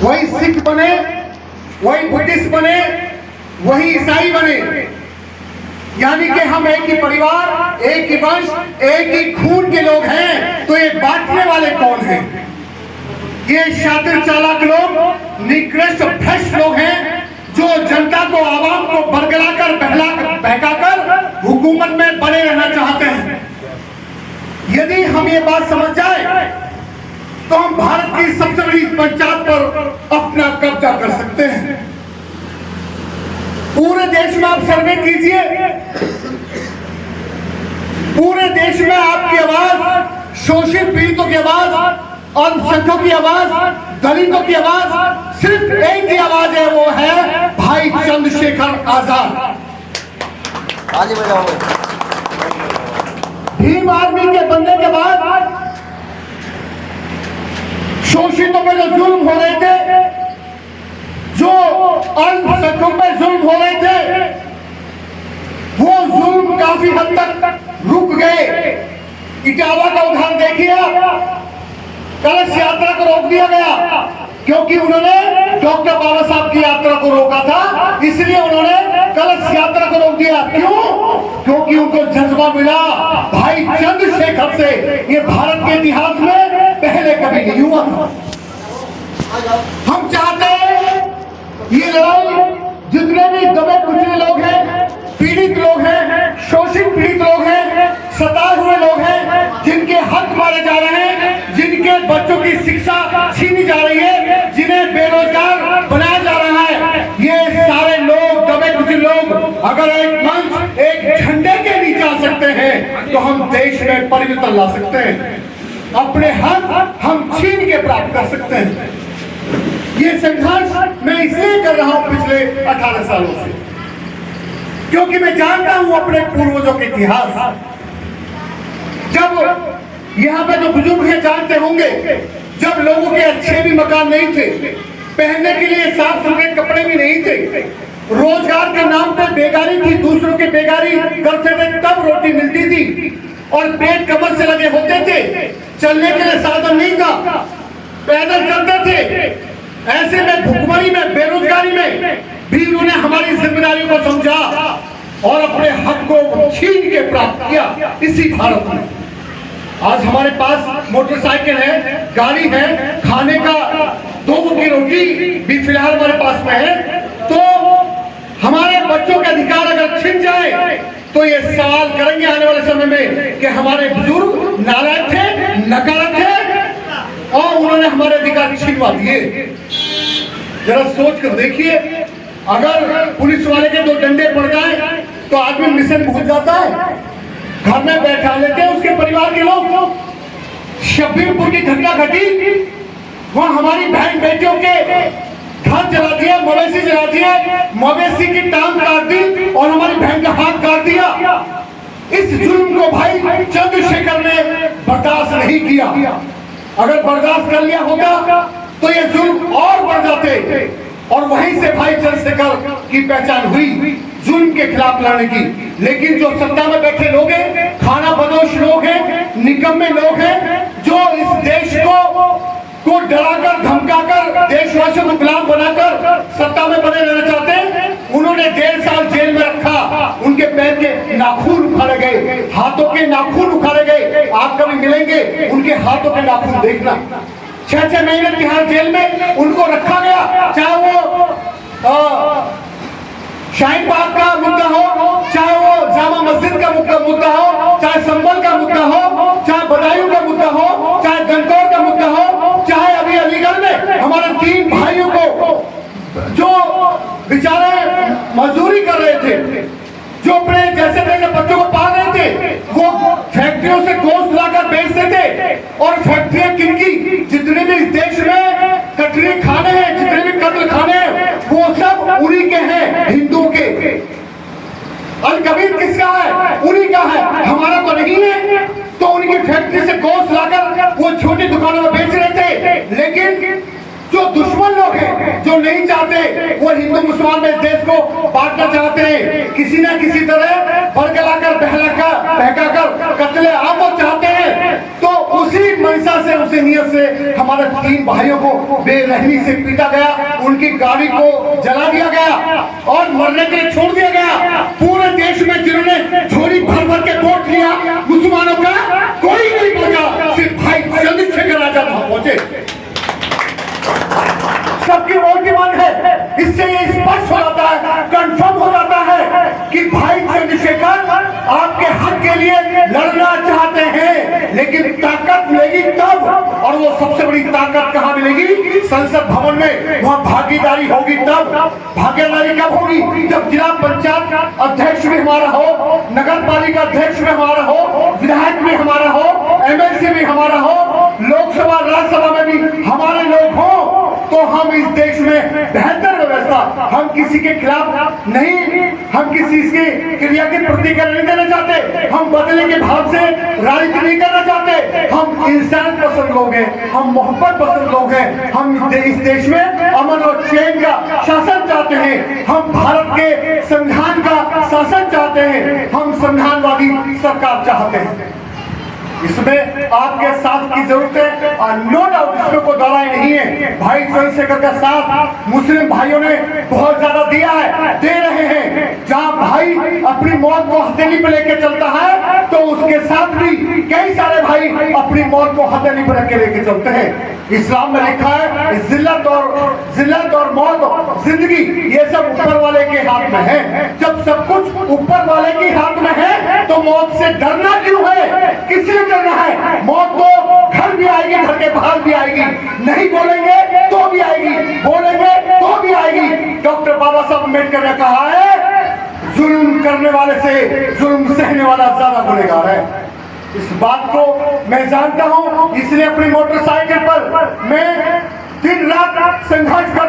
वही सिख बने, वही बुद्धिस्ट बने, वही ईसाई बने, यानी कि हम एक ही परिवार, एक ही वंश, एक ही खून के लोग हैं, तो ये बांटने वाले कौन हैं? ये शातिर चालाक लोग, निकृष्ट भ्रष्ट लोग हैं जो जनता को, आवाम को बरगलाकर बहकाकर हुकूमत में बने रहना चाहते हैं। यदि हम ये बात समझ जाए तो हम भारत की सबसे बड़ी पंचायत पर अपना कब्जा कर सकते हैं। पूरे देश में आप सर्वे कीजिए, पूरे देश में आपकी आवाज, शोषित पीड़ितों की आवाज, अल्पसंख्यकों की आवाज, दलितों की आवाज, सिर्फ एक ही आवाज है, वो है भाई चंद्रशेखर आजाद। भीम आर्मी के बनने के बाद शोषितों पे जो जुल्म हो रहे थे, जो अल्पसंख्यकों पे जुल्म हो रहे थे, वो जुल्म काफी हद तक रुक गए। इटावा का उदाहरण देखिए आप, कलश यात्रा को रोक दिया गया क्योंकि उन्होंने डॉक्टर बाबा साहब की यात्रा को रोका था, इसलिए उन्होंने कलश यात्रा को रोक दिया। क्यों? क्योंकि उनको जज्बा मिला भाई चंद्रशेखर से, ये भारत के इतिहास में पहले कभी नहीं हुआ था। हम चाहते हैं ये लड़ाई, जितने भी दबे कुचले लोग हैं, पीड़ित लोग हैं, शोषित पीड़ित लोग हैं, सताए हुए लोग हैं, जिनके हक मारे जा रहे हैं, जिनके बच्चों की शिक्षा छीनी जा रही है, जिन्हें बेरोजगार बनाया जा रहा है, ये सारे लोग, दबे कुचले लोग अगर एक मंच, एक झंडे के नीचे आ सकते हैं तो हम देश में परिवर्तन ला सकते हैं। अपने हक हम छीन के प्राप्त कर सकते हैं। ये संघर्ष मैं इसलिए कर रहा हूं पिछले 18 सालों से, क्योंकि मैं जानता हूं अपने पूर्वजों के इतिहास। जब यहाँ पे जो बुजुर्ग हैं जानते होंगे, जब लोगों के अच्छे भी मकान नहीं थे, पहनने के लिए साफ सुथरे कपड़े भी नहीं थे, रोजगार के नाम पे बेगारी थी, दूसरों की बेगारी करते थे तब रोटी मिलती थी, और पेट कमर से लगे होते थे, चलने के लिए साधन नहीं था, पैदल चलते थे। ऐसे में भुखमरी में, बेरोजगारी में भी उन्होंने हमारी जिम्मेदारी को समझा और अपने हक को छीन के प्राप्त किया इसी भारत में। आज हमारे पास मोटरसाइकिल है, गाड़ी है, खाने का 2 की रोटी भी फिलहाल हमारे पास में है। तो हमारे बच्चों के अधिकार अगर छिन जाए तो ये सवाल करेंगे आने वाले समय में कि हमारे बुजुर्ग नालायक थे, नकारक थे और उन्होंने हमारे अधिकार छीनवा दिए। जरा सोच कर देखिए, अगर पुलिस वाले के 2 डंडे पड़ जाए तो आदमी मिशन भूल जाता है, घर में बैठा लेते हैं उसके परिवार के लोग। शब्बीरपुर की घटना घटी, वहां हमारी बहन बेटियों के घर जला दिया, मवेशी जला दिया, मवेशी की टांग काट दी और हमारी बहन का हाथ काट दिया। इस जुल्म को भाई चंद्रशेखर ने बर्दाश्त नहीं किया। अगर बर्दाश्त कर लिया होता तो ये जुल्म और बढ़ जाते, और वहीं से भाई चंद्रशेखर की पहचान हुई जुल्म के खिलाफ लड़ने की। लेकिन जो सत्ता में बैठे लोग हैं, खाना बदोश लोग हैं, निकम्मे लोग हैं, जो इस देश को डराकर, धमकाकर, देशवासियों को गुलाम बनाकर सत्ता में बने रहना चाहते हैं, उन्होंने 1.5 साल जेल में रखा। उनके पैर के नाखून उखाड़े गए, हाथों के नाखून उखाड़े गए। आप कभी मिलेंगे उनके हाथों के नाखून देखना। 6-6 महीने तिहाड़ जेल में उनको रखा गया, चाहे वो शाहीन बाग का मुद्दा हो, चाहे वो जामा मस्जिद का मुद्दा हो, चाहे संभल का मुद्दा हो, चाहे बदायूं का मुद्दा हो, चाहे गंगौर का मुद्दा हो, चाहे अभी अलीगढ़ में हमारे 3 भाइयों को जो बेचारे मजदूरी कर रहे थे, जो अपने जैसे तैसे बच्चों को पाल रहे थे, वो फैक्ट्रियों से गोश्त लाकर बेचते थे। और फैक्ट्रियां किनकी? जितने भी इस देश में कटरी खाने हैं, जितने भी कत्ल खाने हैं, वो सब उन्हीं के हैं, हिंदुओं के। अल कबीर किसका है? उन्हीं का है, हमारा तो नहीं है। तो उनकी फैक्ट्री से गोश्त लाकर वो छोटी दुकानों में बेच रहे थे। लेकिन जो दुश्मन लोग हैं, जो नहीं चाहते, वो हिंदू मुसलमान में देश को बांटना चाहते हैं, किसी न किसी तरह बरगलाकर, बहकाकर कत्ले आम चाहते हैं। तो उसी मंशा से, उसी नियत से हमारे 3 भाइयों को बेरहमी से पीटा गया, उनकी गाड़ी को जला दिया गया और मरने के लिए छोड़ दिया गया। पूरे देश में जिन्होंने झोली भर भर के वोट लिया मुसलमानों का, कोई नहीं पहुंचा, सिर्फ भाई चंद्रशेखर आजाद वहां पहुंचे। सबकी वोट की मांग है। इससे ये स्पष्ट हो जाता है, कंफर्म हो जाता है कि भाई चंद्रशेखर आपके हक के लिए लड़ना चाहते हैं, लेकिन ताकत मिलेगी तब, और वो सबसे बड़ी ताकत कहां मिलेगी? संसद भवन में। वहां भागीदारी होगी तब। भागीदारी कब होगी? जब जिला पंचायत अध्यक्ष भी हमारा हो, नगर पालिका अध्यक्ष भी हमारा हो, विधायक भी हमारा हो, एमएलसी भी हमारा हो, लोकसभा राज्यसभा में भी हमारे लोग हो, तो हम इस देश में बेहतर व्यवस्था, हम किसी के खिलाफ नहीं, हम किसी की क्रिया के प्रतिक्रिया नहीं देना चाहते, हम बदले के भाव से राजनीति नहीं करना चाहते। हम इंसान पसंद लोग हैं, हम मोहब्बत पसंद लोग हैं, हम इस देश में अमन और चैन का शासन चाहते हैं, हम भारत के संविधान का शासन चाहते हैं, हम संविधानवादी सरकार चाहते हैं। इसमें आपके साथ की जरूरत है, नो डाउट, इसमें कोई दरार नहीं है। भाई चंद्रशेखर का साथ मुस्लिम भाइयों ने बहुत ज्यादा दिया है, दे रहे हैं। जहां भाई अपनी मौत को हथेली पे लेके चलता है, तो उसके साथ भी कई सारे भाई अपनी मौत को हथेली पे रख के लेके चलते हैं। इस्लाम में लिखा है जिल्लत और मौत, जिंदगी, ये सब ऊपर वाले के हाथ में है। जब सब कुछ ऊपर वाले के हाथ में है, तो मौत से डरना क्यों है? किससे डरना है? मौत तो घर भी आएगी, घर के बाहर भी आएगी, नहीं बोलेंगे तो भी आएगी, बोलेंगे तो भी आएगी। डॉक्टर बाबा साहब अम्बेडकर ने कहा है, जुल्म करने वाले से जुल्म सहने वाला ज्यादा गुनहगार है। इस बात को मैं जानता हूं, इसलिए अपनी मोटरसाइकिल पर मैं दिन रात संघर्ष कर